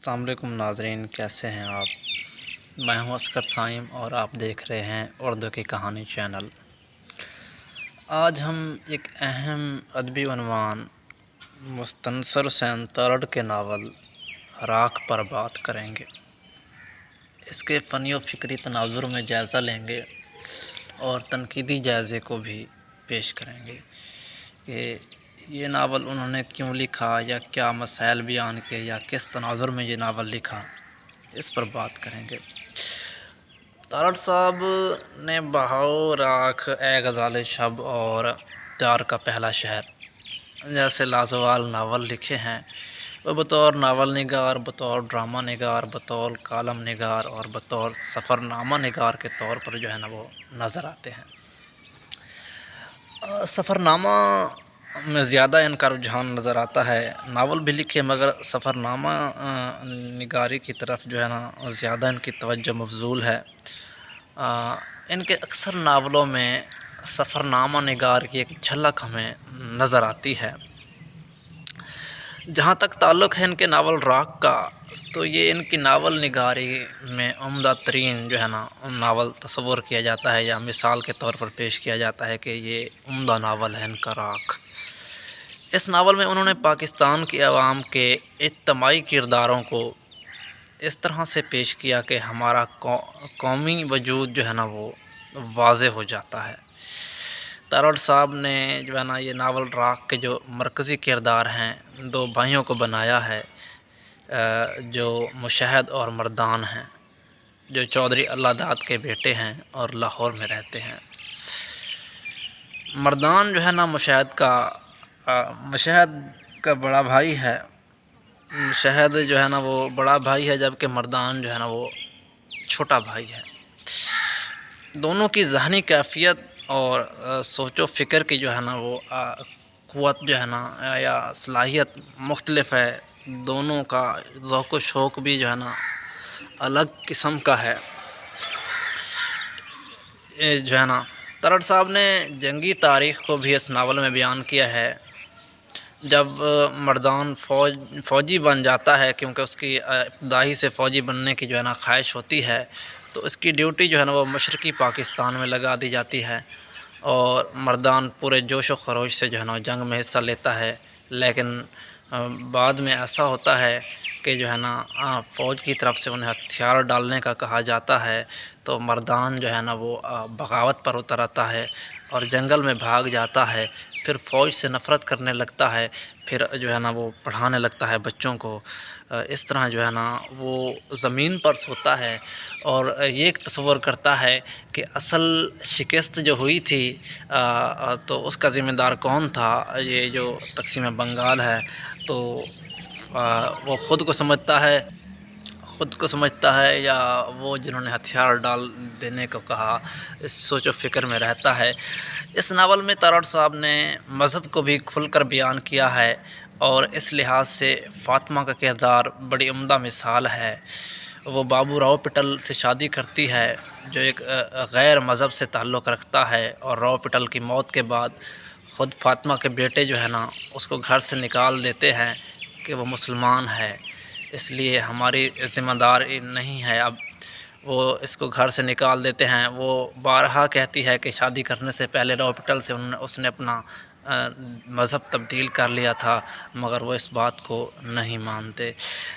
السلام علیکم ناظرین، کیسے ہیں آپ؟ میں ہوں عسکر سائم اور آپ دیکھ رہے ہیں اردو کی کہانی چینل۔ آج ہم ایک اہم ادبی عنوان مستنصر حسین تارڑ کے ناول راکھ پر بات کریں گے۔ اس کے فنی و فکری تناظر میں جائزہ لیں گے اور تنقیدی جائزے کو بھی پیش کریں گے کہ یہ ناول انہوں نے کیوں لکھا یا کیا مسائل بیان کیے یا کس تناظر میں یہ ناول لکھا، اس پر بات کریں گے۔ تارڑ صاحب نے بہاؤ، راکھ، اے غزال شب اور پیار کا پہلا شہر جیسے لازوال ناول لکھے ہیں۔ وہ بطور ناول نگار، بطور ڈرامہ نگار، بطور کالم نگار اور بطور سفر نامہ نگار کے طور پر وہ نظر آتے ہیں۔ سفر نامہ میں زیادہ ان کا رجحان نظر آتا ہے۔ ناول بھی لکھے مگر سفر نامہ نگاری کی طرف زیادہ ان کی توجہ مبذول ہے۔ ان کے اکثر ناولوں میں سفر نامہ نگار کی ایک جھلک ہمیں نظر آتی ہے۔ جہاں تک تعلق ہے ان کے ناول راکھ کا، تو یہ ان کی ناول نگاری میں عمدہ ترین ناول تصور کیا جاتا ہے یا مثال کے طور پر پیش کیا جاتا ہے کہ یہ عمدہ ناول ہے ان کا راکھ۔ اس ناول میں انہوں نے پاکستان کی عوام کے اجتماعی کرداروں کو اس طرح سے پیش کیا کہ ہمارا قومی وجود وہ واضح ہو جاتا ہے۔ تارڑ صاحب نے یہ ناول راکھ کے جو مرکزی کردار ہیں، دو بھائیوں کو بنایا ہے جو مشہد اور مردان ہیں، جو چودھری اللہ داد کے بیٹے ہیں اور لاہور میں رہتے ہیں۔ مردان مشہد کا بڑا بھائی ہے۔ مشہد وہ بڑا بھائی ہے، جبکہ مردان وہ چھوٹا بھائی ہے۔ دونوں کی ذہنی کیفیت اور سوچ و فکر کی وہ قوت یا صلاحیت مختلف ہے۔ دونوں کا ذوق و شوق بھی الگ قسم کا ہے۔ تارڑ صاحب نے جنگی تاریخ کو بھی اس ناول میں بیان کیا ہے۔ جب مردان فوجی بن جاتا ہے، کیونکہ اس کی ابتدائی سے فوجی بننے کی خواہش ہوتی ہے، تو اس کی ڈیوٹی وہ مشرقی پاکستان میں لگا دی جاتی ہے اور مردان پورے جوش و خروش سے جنگ میں حصہ لیتا ہے۔ لیکن بعد میں ایسا ہوتا ہے کہ فوج کی طرف سے انہیں ہتھیار ڈالنے کا کہا جاتا ہے، تو مردان وہ بغاوت پر اتر آتا ہے اور جنگل میں بھاگ جاتا ہے۔ پھر فوج سے نفرت کرنے لگتا ہے، پھر وہ پڑھانے لگتا ہے بچوں کو۔ اس طرح وہ زمین پر سوتا ہے اور یہ ایک تصور کرتا ہے کہ اصل شکست جو ہوئی تھی تو اس کا ذمہ دار کون تھا۔ یہ جو تقسیم بنگال ہے، تو وہ خود کو سمجھتا ہے یا وہ جنہوں نے ہتھیار ڈال دینے کو کہا، اس سوچ و فکر میں رہتا ہے۔ اس ناول میں تارڑ صاحب نے مذہب کو بھی کھل کر بیان کیا ہے اور اس لحاظ سے فاطمہ کا کردار بڑی عمدہ مثال ہے۔ وہ بابو راؤ پٹل سے شادی کرتی ہے جو ایک غیر مذہب سے تعلق رکھتا ہے، اور راؤ پٹل کی موت کے بعد خود فاطمہ کے بیٹے اس کو گھر سے نکال دیتے ہیں کہ وہ مسلمان ہے، اس لیے ہماری ذمہ داری نہیں ہے اب۔ وہ اس کو گھر سے نکال دیتے ہیں۔ وہ بارہا کہتی ہے کہ شادی کرنے سے پہلے راؤ پٹل سے اس نے اپنا مذہب تبدیل کر لیا تھا، مگر وہ اس بات کو نہیں مانتے۔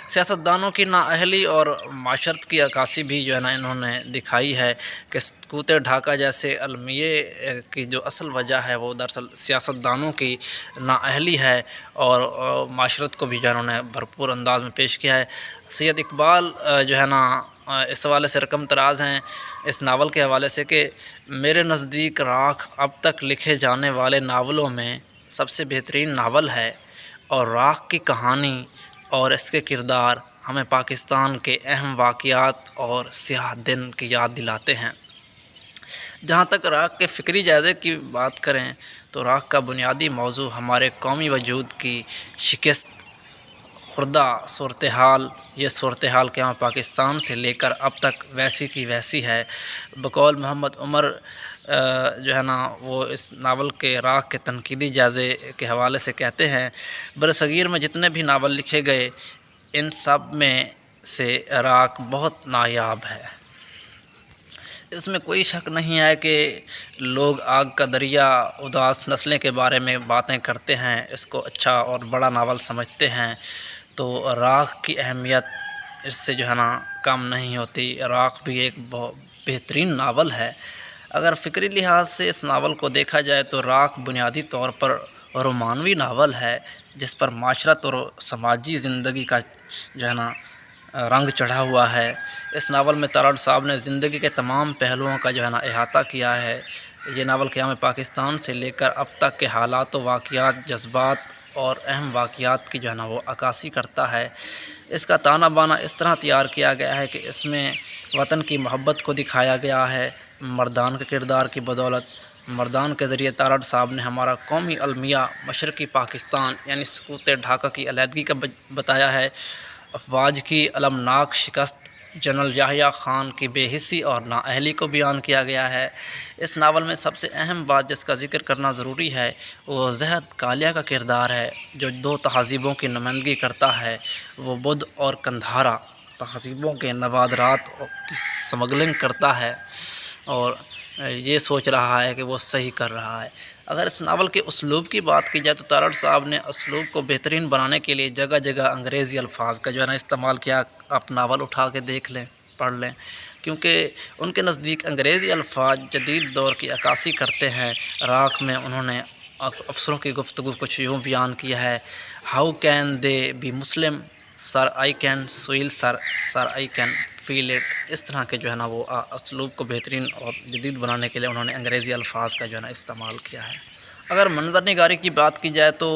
سیاستدانوں کی نااہلی اور معاشرت کی عکاسی بھی انہوں نے دکھائی ہے کہ کوتے ڈھاکہ جیسے المیے کی جو اصل وجہ ہے وہ دراصل سیاستدانوں کی نااہلی ہے، اور معاشرت کو بھی انہوں نے بھرپور انداز میں پیش کیا ہے۔ سید اقبال اس حوالے سے رقم تراز ہیں اس ناول کے حوالے سے کہ میرے نزدیک راکھ اب تک لکھے جانے والے ناولوں میں سب سے بہترین ناول ہے، اور راکھ کی کہانی اور اس کے کردار ہمیں پاکستان کے اہم واقعات اور سیاہ دن کی یاد دلاتے ہیں۔ جہاں تک راکھ کے فکری جائزے کی بات کریں تو راکھ کا بنیادی موضوع ہمارے قومی وجود کی شکست خوردہ صورتحال، یہ صورتحال کہ پاکستان سے لے کر اب تک ویسی کی ویسی ہے۔ بقول محمد عمر وہ اس ناول کے راکھ کے تنقیدی جائزے کے حوالے سے کہتے ہیں، برصغیر میں جتنے بھی ناول لکھے گئے ان سب میں سے راکھ بہت نایاب ہے۔ اس میں کوئی شک نہیں ہے کہ لوگ آگ کا دریا، اداس نسلیں کے بارے میں باتیں کرتے ہیں، اس کو اچھا اور بڑا ناول سمجھتے ہیں، تو راکھ کی اہمیت اس سے جو ہے نا کم نہیں ہوتی۔ راکھ بھی ایک بہت بہترین ناول ہے۔ اگر فکری لحاظ سے اس ناول کو دیکھا جائے تو راکھ بنیادی طور پر رومانوی ناول ہے، جس پر معاشرت اور سماجی زندگی کا جو ہے نا رنگ چڑھا ہوا ہے۔ اس ناول میں تارڑ صاحب نے زندگی کے تمام پہلوؤں کا جو ہے نا احاطہ کیا ہے۔ یہ ناول قیام پاکستان سے لے کر اب تک کے حالات و واقعات، جذبات اور اہم واقعات کی جو ہے نا وہ عکاسی کرتا ہے۔ اس کا تانا بانا اس طرح تیار کیا گیا ہے کہ اس میں وطن کی محبت کو دکھایا گیا ہے مردان کے کردار کی بدولت۔ مردان کے ذریعے تارڑ صاحب نے ہمارا قومی المیہ مشرقی پاکستان یعنی سقوط ڈھاکہ کی علیحدگی کا بتایا ہے، افواج کی المناک شکست، جنرل یحییٰ خان کی بے حسی اور نااہلی کو بیان کیا گیا ہے۔ اس ناول میں سب سے اہم بات جس کا ذکر کرنا ضروری ہے وہ زہد کالیہ کا کردار ہے، جو دو تہذیبوں کی نمائندگی کرتا ہے۔ وہ بدھ اور قندھارا تہذیبوں کے نوادرات کی سمگلنگ کرتا ہے اور یہ سوچ رہا ہے کہ وہ صحیح کر رہا ہے۔ اگر اس ناول کے اسلوب کی بات کی جائے تو تارڑ صاحب نے اسلوب کو بہترین بنانے کے لیے جگہ جگہ انگریزی الفاظ کا جو ہے نا استعمال کیا۔ آپ ناول اٹھا کے دیکھ لیں، پڑھ لیں، کیونکہ ان کے نزدیک انگریزی الفاظ جدید دور کی عکاسی کرتے ہیں۔ راکھ میں انہوں نے افسروں کی گفتگو کچھ یوں بیان کیا ہے: how can they be Muslim sir, I can swear sir, sir I can feel it. اس طرح کے جو ہے نا وہ اسلوب کو بہترین اور جدید بنانے کے لیے انہوں نے انگریزی الفاظ کا جو ہے نا استعمال کیا ہے۔ اگر منظر نگاری کی بات کی جائے تو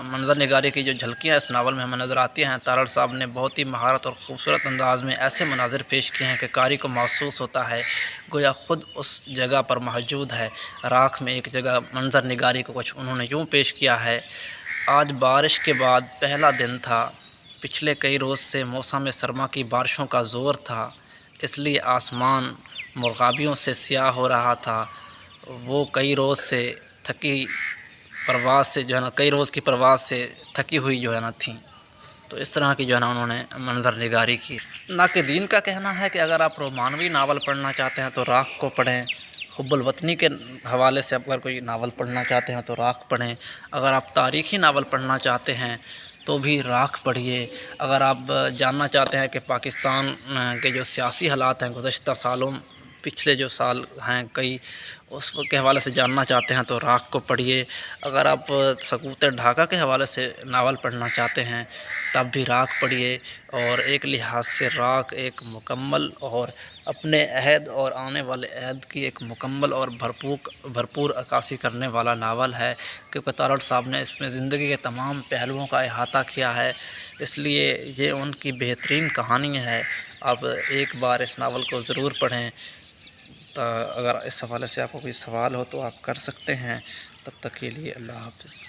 منظر نگاری کی جو جھلکیاں اس ناول میں ہمیں نظر آتی ہیں، تارڑ صاحب نے بہت ہی مہارت اور خوبصورت انداز میں ایسے مناظر پیش کیے ہیں کہ قاری کو محسوس ہوتا ہے گویا خود اس جگہ پر موجود ہے۔ راکھ میں ایک جگہ منظر نگاری کو کچھ انہوں نے یوں پیش کیا ہے: آج بارش کے بعد پہلا دن تھا، پچھلے کئی روز سے موسم سرما کی بارشوں کا زور تھا، اس لیے آسمان مرغابیوں سے سیاہ ہو رہا تھا۔ وہ کئی روز کی پرواز سے تھکی ہوئی جو ہے نا تھیں۔ تو اس طرح کی جو ہے نا انہوں نے منظر نگاری کی۔ ناقدین کا کہنا ہے کہ اگر آپ رومانوی ناول پڑھنا چاہتے ہیں تو راکھ کو پڑھیں، حب الوطنی کے حوالے سے اگر کوئی ناول پڑھنا چاہتے ہیں تو راکھ پڑھیں، اگر آپ تاریخی ناول پڑھنا چاہتے ہیں تو بھی راکھ پڑھیے، اگر آپ جاننا چاہتے ہیں کہ پاکستان کے جو سیاسی حالات ہیں گزشتہ سالوں، پچھلے جو سال ہیں کئی، اس کے حوالے سے جاننا چاہتے ہیں تو راکھ کو پڑھیے، اگر آپ سقوط ڈھاکہ کے حوالے سے ناول پڑھنا چاہتے ہیں تب بھی راکھ پڑھیے۔ اور ایک لحاظ سے راکھ ایک مکمل اور اپنے عہد اور آنے والے عہد کی ایک مکمل اور بھرپور عکاسی کرنے والا ناول ہے، کیونکہ تارڑ صاحب نے اس میں زندگی کے تمام پہلوؤں کا احاطہ کیا ہے، اس لیے یہ ان کی بہترین کہانی ہے۔ آپ ایک بار اس ناول کو ضرور پڑھیں۔ تو اگر اس حوالے سے آپ کو کوئی سوال ہو تو آپ کر سکتے ہیں۔ تب تک کے لیے اللہ حافظ۔